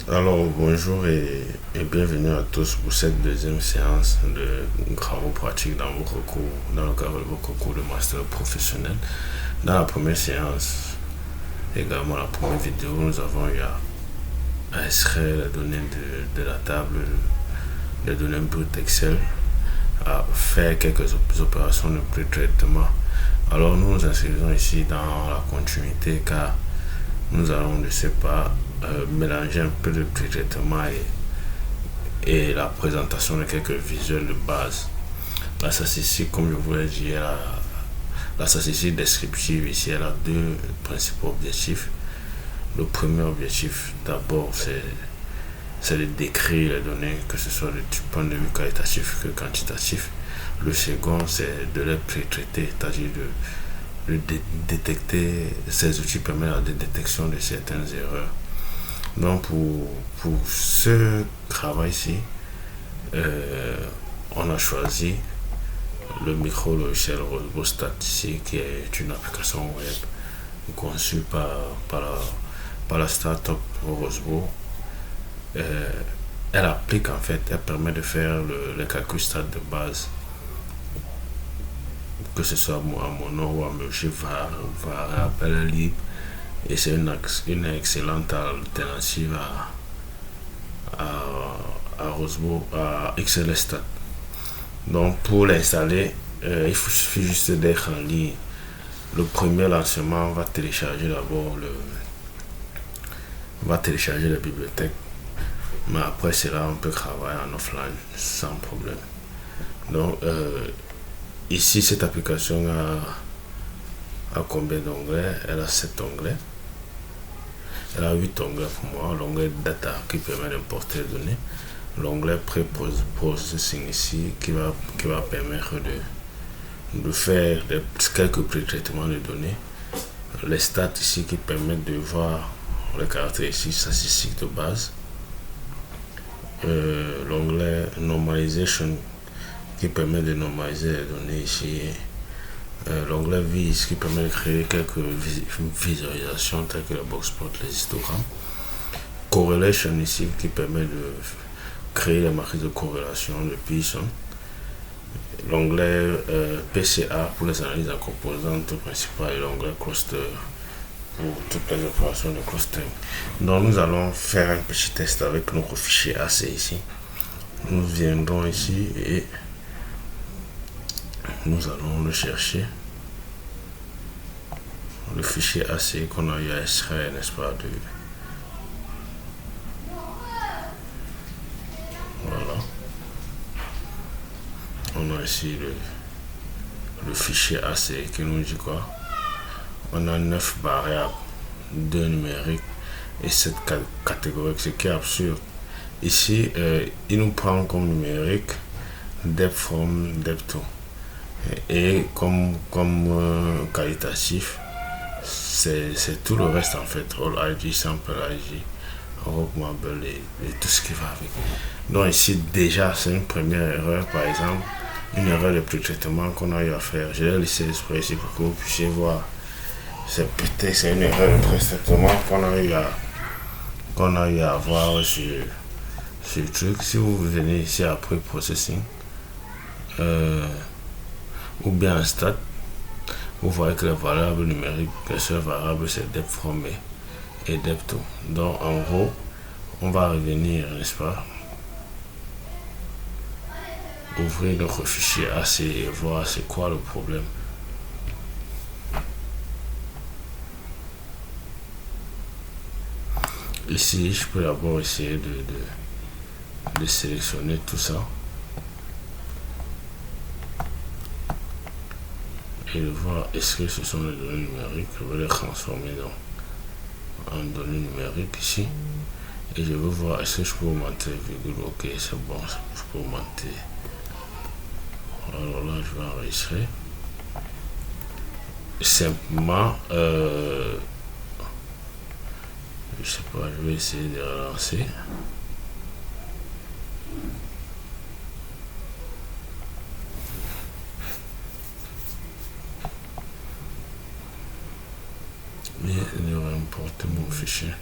Alors bonjour et bienvenue à tous pour cette deuxième séance de travaux pratiques dans votre cours, dans le cadre de votre cours de master professionnel. Dans la première séance, également la première vidéo, nous avons eu à extraire les données de la table, les données brutes Excel, à faire quelques opérations de pré-traitement. Alors nous nous inscrivons ici dans la continuité car nous allons, je ne sais pas, mélanger un peu de pré-traitement et la présentation de quelques visuels de base. La statistique, comme je vous l'ai dit, la statistique descriptive ici, elle a deux principaux objectifs. Le premier objectif, d'abord, c'est de décrire les données, que ce soit du point de vue qualitatif que quantitatif. Le second, c'est de les pré-traiter, c'est-à-dire de détecter. Ces outils permettent la détection de certaines erreurs. Donc pour ce travail-ci, on a choisi le micro-logiciel Rosebostat ici, qui est une application web conçue par la startup Rosebo. Elle applique en fait, elle permet de faire le calcul stade de base, que ce soit en mono ou en variable libre, et c'est une excellente alternative à Rosebo, à XLStat. Donc pour l'installer, il suffit juste d'être en ligne. Le premier lancement va télécharger d'abord la bibliothèque, mais après cela on peut travailler en offline sans problème. Donc ici cette application a combien d'onglets? Elle a 7 onglets. Elle a 8 onglets pour moi. L'onglet data qui permet d'importer les données. L'onglet pre-processing ici qui va permettre de faire quelques pré-traitements de données. Les stats ici qui permettent de voir les caractéristiques statistiques de base. L'onglet normalization qui permet de normaliser les données ici. L'onglet Vis qui permet de créer quelques visualisations telles que le boxplot, les histogrammes. Correlation ici qui permet de créer les matrices de corrélation de Pearson. L'onglet PCA pour les analyses en composantes principales et l'onglet cluster pour toutes les opérations de clustering. Donc nous allons faire un petit test avec notre fichier AC ici. Nous viendrons ici et nous allons le chercher, le fichier AC qu'on a eu à extraire, n'est-ce pas, voilà, on a ici le fichier AC qui nous dit quoi? On a 9 variables, 2 numériques et 7 catégoriques, ce qui est absurde. Ici il nous prend comme numérique depth from, depth to, et comme qualitatif c'est tout le reste en fait, all IG, sample IG, Rockmable et tout ce qui va avec. Donc ici déjà c'est une première erreur, par exemple une erreur de pré-traitement qu'on a eu à faire. Je l'ai laissé exprès ici pour que vous puissiez voir. C'est une erreur de pré-traitement qu'on a eu à voir sur le truc. Si vous venez ici après processing, ou bien un stat, vous voyez que les variables numériques, les seules variables c'est depth from et depth to. Donc en gros, on va revenir, n'est-ce pas, ouvrir notre fichier AC et voir c'est quoi le problème. Ici, je peux d'abord essayer de sélectionner tout ça et de voir est-ce que ce sont les données numériques. Je vais les transformer en données numériques ici et je veux voir est-ce que je peux augmenter virgule. Ok, c'est bon, je peux augmenter. Alors là je vais enregistrer simplement, je sais pas, je vais essayer de relancer. Et de réimporter mon fichier.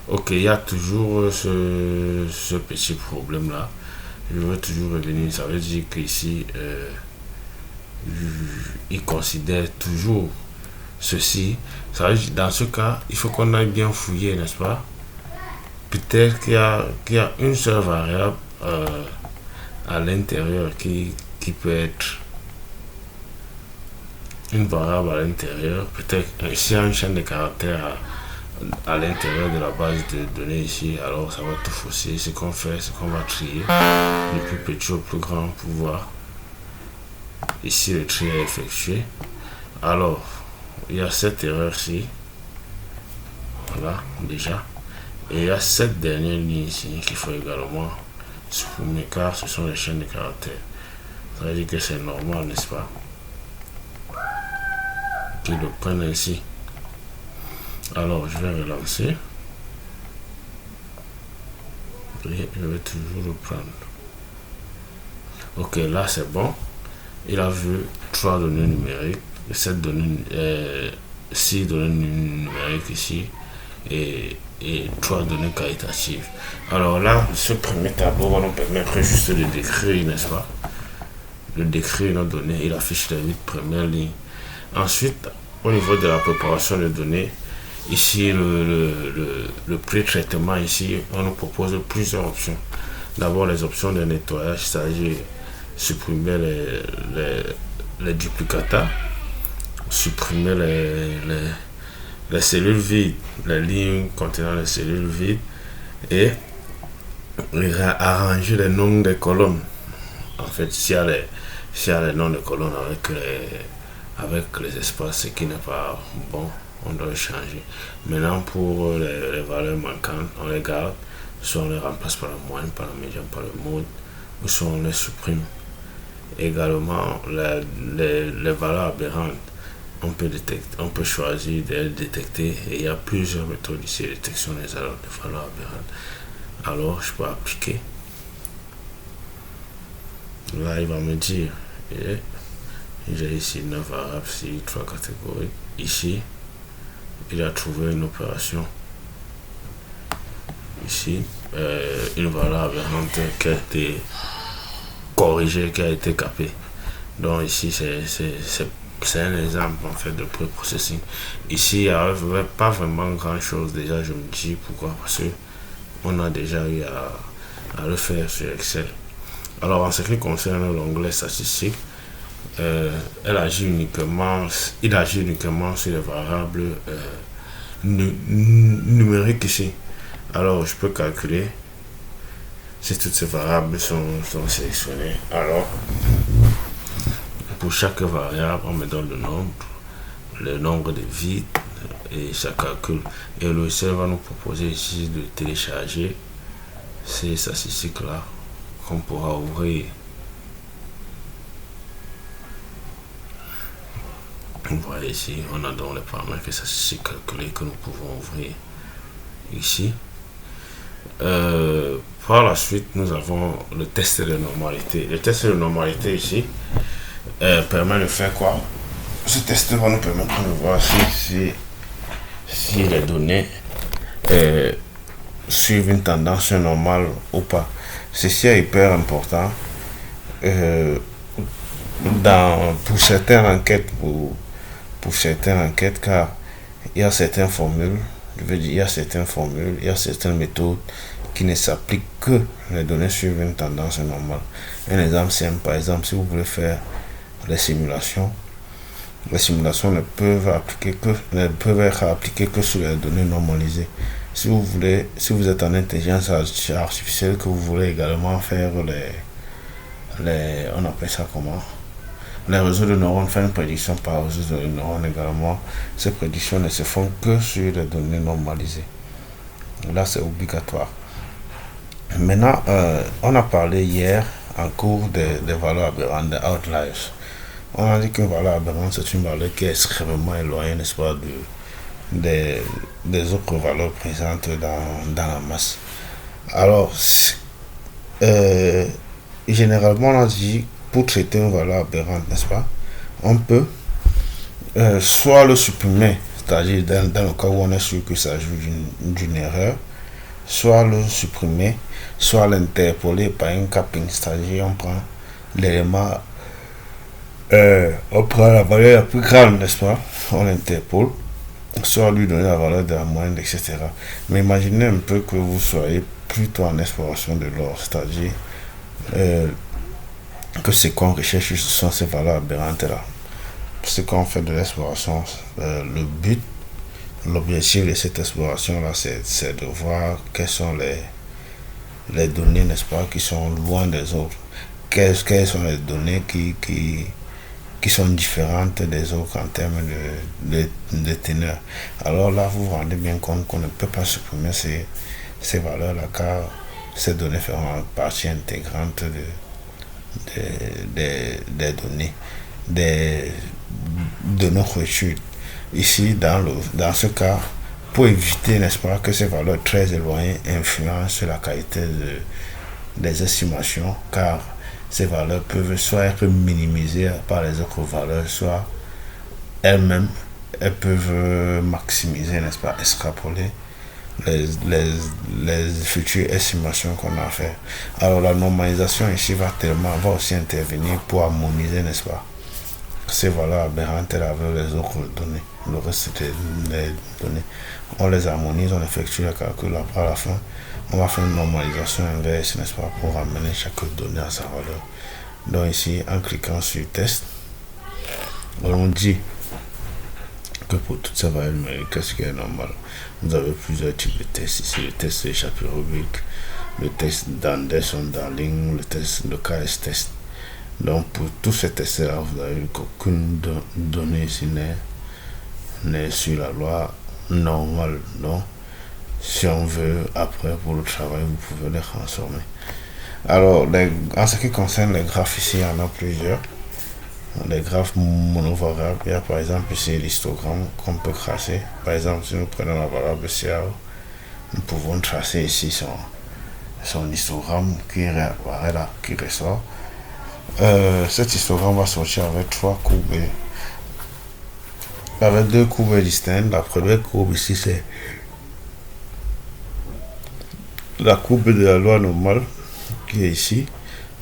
Ok, il y a toujours ce petit problème-là. Je veux toujours revenir. Ça veut dire qu'ici, il considère toujours ceci. Ça veut dire, dans ce cas, il faut qu'on aille bien fouiller, n'est-ce pas? Peut-être qu'il y a une seule variable à l'intérieur qui peut être une variable à l'intérieur. Peut-être s'il y a une chaîne de caractères à l'intérieur de la base de données ici, alors ça va tout fausser. Ce qu'on fait, c'est qu'on va trier du plus petit au plus grand pour voir. Ici, le tri est effectué. Alors, il y a cette erreur-ci. Voilà, déjà. Et il y a cette dernière ligne ici qu'il faut également supprimer car ce sont les chaînes de caractères. Ça veut dire que c'est normal, n'est-ce pas? Qu'ils le prennent ainsi. Alors, je vais relancer. Et je vais toujours le prendre. Ok, là c'est bon. Il a vu 3 données numériques, 6 données numériques ici et 3 données qualitatives. Alors là, ce premier tableau va nous permettre juste de décrire, n'est-ce pas? De décrire nos données. Il affiche les 8 premières lignes. Ensuite, au niveau de la préparation de données, ici, le pré-traitement, ici, on nous propose plusieurs options. D'abord, les options de nettoyage, c'est-à-dire supprimer les duplicata, supprimer les cellules vides, les lignes contenant les cellules vides et arranger les noms des colonnes. En fait, s'il y a les noms de colonnes avec les espaces, ce qui n'est pas bon, on doit changer. Maintenant, pour les valeurs manquantes, on les garde, soit on les remplace par la moyenne, par la médiane, par le mode, ou soit on les supprime. Également, les valeurs aberrantes, on peut choisir de les détecter et il y a plusieurs méthodes ici de détection des valeurs aberrantes. Alors, je peux appliquer. Là, il va me dire, j'ai ici 9 variables, ici 3 catégories. Ici, il a trouvé une opération. Ici, une valeur aberrante qui a été corrigée, qui a été capée. Donc ici, c'est un exemple en fait de pré-processing. Ici, il n'y a pas vraiment grand chose. Déjà, je me dis pourquoi, parce que on a déjà eu à le faire sur Excel. Alors, en ce qui concerne l'onglet statistique, il agit uniquement sur les variables numériques ici. Alors, je peux calculer si toutes ces variables sont sélectionnées. Alors, pour chaque variable, on me donne le nombre de vides et ça calcule. Et le logiciel va nous proposer ici de télécharger ces statistiques-là qu'on pourra ouvrir. Vous voyez ici, on a donc les paramètres statistiques calculés que nous pouvons ouvrir ici. Par la suite, nous avons le test de normalité. Le test de normalité ici permet de faire quoi? Ce test va nous permettre de voir si les données suivent une tendance normale ou pas. Ceci est hyper important pour certaines enquêtes, car il y a certaines formules, il y a certaines méthodes qui ne s'appliquent que les données suivent une tendance normale. Un exemple simple, par exemple, si vous voulez faire les simulations ne peuvent être appliquées que sur les données normalisées. Si vous êtes en intelligence artificielle, que vous voulez également faire on appelle ça comment? Les réseaux de neurones, faire une prédiction par réseau de neurones également. Ces prédictions ne se font que sur les données normalisées. Là, c'est obligatoire. Maintenant, on a parlé hier en cours des valeurs aberrantes, des outliers. On a dit qu'une valeur aberrante, c'est une valeur qui est extrêmement éloignée, n'est-ce pas, des autres valeurs présentes dans la masse. Alors, généralement, on a dit, pour traiter une valeur aberrante, n'est-ce pas, on peut soit le supprimer, c'est-à-dire dans le cas où on est sûr qu'il s'agit d'une erreur, soit le supprimer, soit l'interpoler par un capping, c'est-à-dire on prend l'élément, on prend la valeur la plus grande, n'est-ce pas, on l'interpole, soit lui donner la valeur de la moyenne, etc. Mais imaginez un peu que vous soyez plutôt en exploration de l'or, c'est-à-dire euh, que ce qu'on recherche, ce sont ces valeurs aberrantes là. Ce qu'on fait de l'exploration, le but, l'objectif de cette exploration là, c'est de voir quelles sont les données, n'est-ce pas, qui sont loin des autres. Quelles sont les données qui sont différentes des autres en termes de teneur. Alors là, vous vous rendez bien compte qu'on ne peut pas supprimer ces valeurs-là, car ces données feront partie intégrante des données, de notre étude. Ici, dans ce cas, pour éviter, n'est-ce pas, que ces valeurs très éloignées influencent la qualité des estimations, car ces valeurs peuvent soit être minimisées par les autres valeurs, soit elles-mêmes, elles peuvent maximiser, n'est-ce pas, extrapoler les futures estimations qu'on a fait. Alors la normalisation ici va aussi intervenir pour harmoniser, n'est-ce pas, ces valeurs aberrantes avec les autres données. Le reste des données, on les harmonise, on effectue le calcul, après à la fin, on va faire une normalisation inverse, n'est-ce pas, pour ramener chaque donnée à sa valeur. Donc ici, en cliquant sur test, on dit que pour toutes ces valeurs numériques, qu'est-ce qui est normal. Vous avez plusieurs types de tests ici, le test de Shapiro-Wilk, le test d'Anderson-Darling, le KS-test. Donc pour tous ces tests-là, vous avez vu qu'aucune donnée ici n'est sur la loi normale. Donc si on veut, après pour le travail, vous pouvez les transformer. Alors en ce qui concerne les graphes, ici il y en a plusieurs. Les graphes monovariables, il y a par exemple ici l'histogramme qu'on peut tracer. Par exemple, si nous prenons la variable CA, nous pouvons tracer ici son histogramme qui réapparaît là, qui ressort. Cet histogramme va sortir avec avec deux courbes distinctes. La première courbe ici, c'est la courbe de la loi normale qui est ici.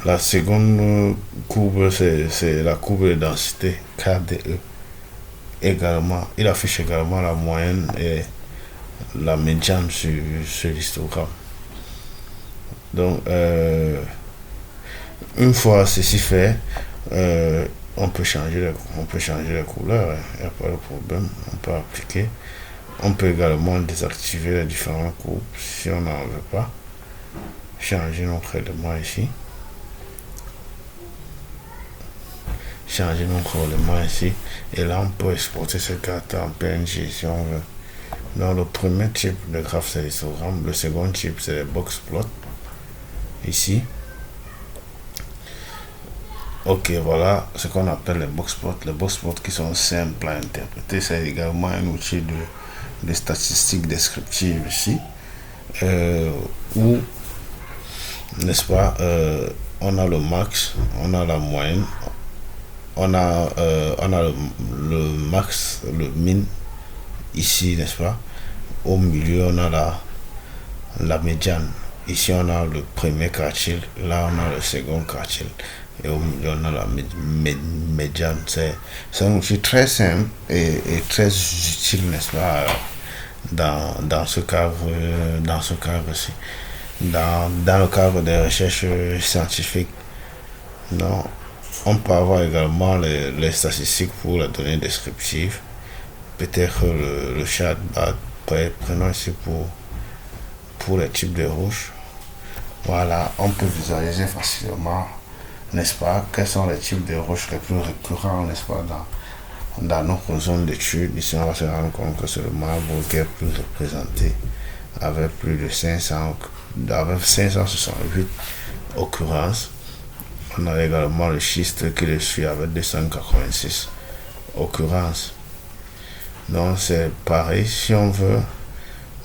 La seconde courbe, c'est la courbe de densité KDE. Également, il affiche également la moyenne et la médiane sur l'histogramme. Donc, une fois ceci fait, on peut changer les couleurs, il n'y a pas de problème, on peut appliquer. On peut également désactiver les différentes courbes si on n'en veut pas. Changer notre élément ici. Et là on peut exporter ce carte en PNG si on veut. Donc le premier type de graphe c'est l'histogramme, le second type c'est les box plots ici. Ok, voilà ce qu'on appelle les box plots qui sont simples à interpréter. C'est également un outil de statistiques descriptives ici, où, n'est-ce pas, on a le max, on a la moyenne, on a le max, le min ici, n'est-ce pas. Au milieu on a la médiane. Ici on a le premier quartile, là on a le second quartile, et au milieu on a la médiane. C'est un outil très simple et très utile, n'est-ce pas, dans ce cadre-ci, dans le cadre des recherches scientifiques. Non, on peut avoir également les statistiques pour les données descriptives. Peut-être le chat, prenons ici pour les types de roches. Voilà, on peut visualiser facilement, n'est-ce pas, quels sont les types de roches les plus récurrents, n'est-ce pas, dans notre zone d'étude. Ici, on va se rendre compte que c'est le marbre qui est plus représenté, avec plus de 568 occurrences. On a également le schiste qui le suit avec 286 occurrences. Donc c'est pareil, si on veut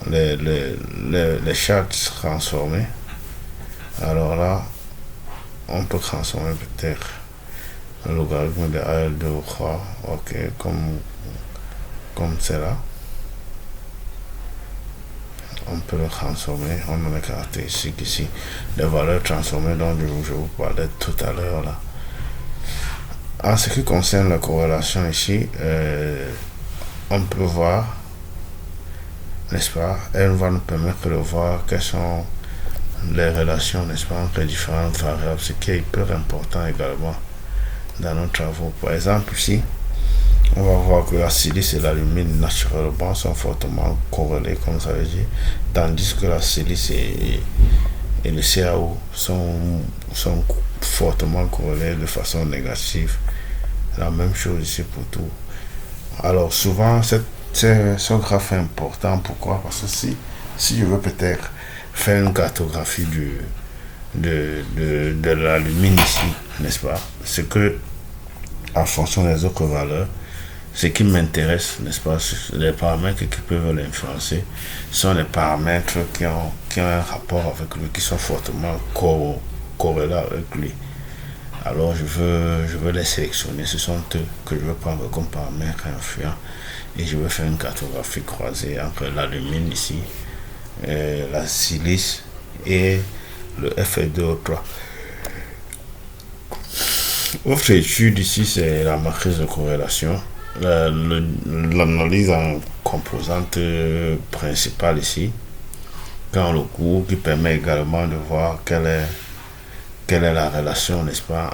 les charts transformés, alors là on peut transformer peut-être le logarithme de AL2 ou 3, ok, comme c'est là. on peut le transformer. On a les caractéristiques ici, les valeurs transformées dont je vous parlais tout à l'heure là. En ce qui concerne la corrélation ici, on peut voir, n'est-ce pas, elle va nous permettre de voir quelles sont les relations, n'est-ce pas, entre les différentes variables, ce qui est hyper important également dans nos travaux. Par exemple ici, on va voir que la silice et l'alumine naturellement sont fortement corrélés, comme ça veut dire, tandis que la silice et le CaO sont fortement corrélés de façon négative. La même chose ici pour tout. Alors souvent, ce graphe est important. Pourquoi? Parce que si je veux peut-être faire une cartographie de l'alumine ici, n'est-ce pas? C'est que, en fonction des autres valeurs, ce qui m'intéresse, n'est-ce pas, les paramètres qui peuvent l'influencer sont les paramètres qui ont un rapport avec lui, qui sont fortement corrélés avec lui. Alors je veux les sélectionner, ce sont eux que je veux prendre comme paramètres influents et je veux faire une cartographie croisée entre l'alumine ici, la silice et le Fe2O3. Autre étude ici, c'est la matrice de corrélation. L'analyse en composante principale ici, dans le cours, qui permet également de voir quelle est la relation, n'est-ce pas,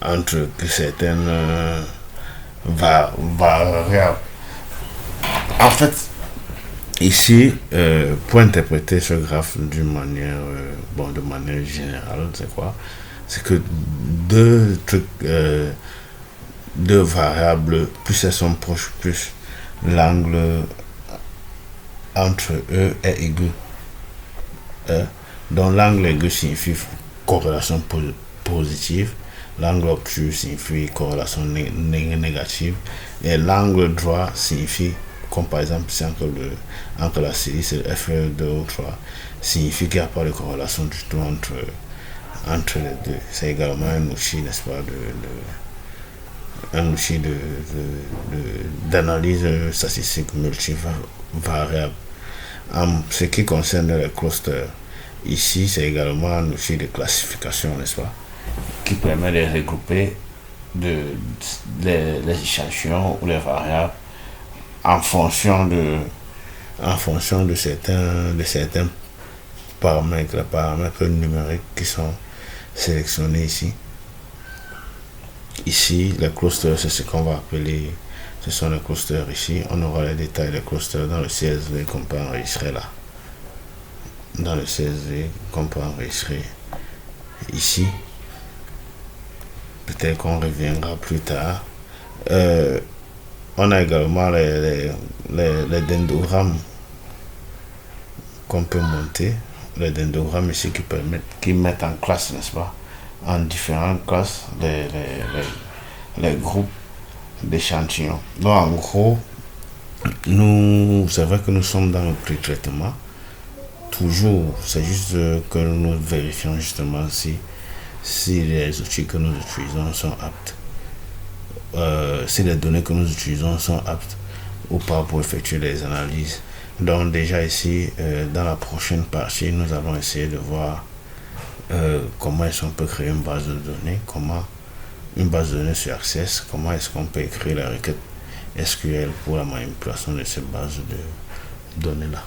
entre certaines variables. En fait, ici, pour interpréter ce graphe de manière générale, c'est quoi? C'est que deux variables, plus elles sont proches, plus l'angle entre eux est aigu. Donc l'angle aigu signifie corrélation positive, l'angle obtus signifie corrélation négative, et l'angle droit signifie, comme par exemple ici entre la silice et le Fe2O3, signifie qu'il n'y a pas de corrélation du tout entre les deux. C'est également un outil, n'est-ce pas, un outil d'analyse statistique multivariable. En ce qui concerne les clusters, ici c'est également un outil de classification, n'est-ce pas, qui permet de regrouper les échantillons ou les variables en fonction de certains paramètres, les paramètres numériques qui sont sélectionnés ici. Ici, les clusters, c'est ce qu'on va appeler, ce sont les clusters ici. On aura les détails des clusters dans le CSV qu'on peut enregistrer là. Dans le CSV qu'on peut enregistrer ici. Peut-être qu'on reviendra plus tard. On a également les dendrogrammes qu'on peut monter. Les dendrogrammes ici qui mettent en classe, n'est-ce pas, en différentes classes les groupes d'échantillons. Donc en gros, c'est vrai que nous sommes dans le pré-traitement. Toujours, c'est juste que nous vérifions justement si les outils que nous utilisons sont aptes, si les données que nous utilisons sont aptes ou pas pour effectuer les analyses. Donc déjà ici, dans la prochaine partie, nous allons essayer de voir comment est-ce qu'on peut créer une base de données, une base de données sur Access, comment est-ce qu'on peut écrire la requête SQL pour la manipulation de ces bases de données là.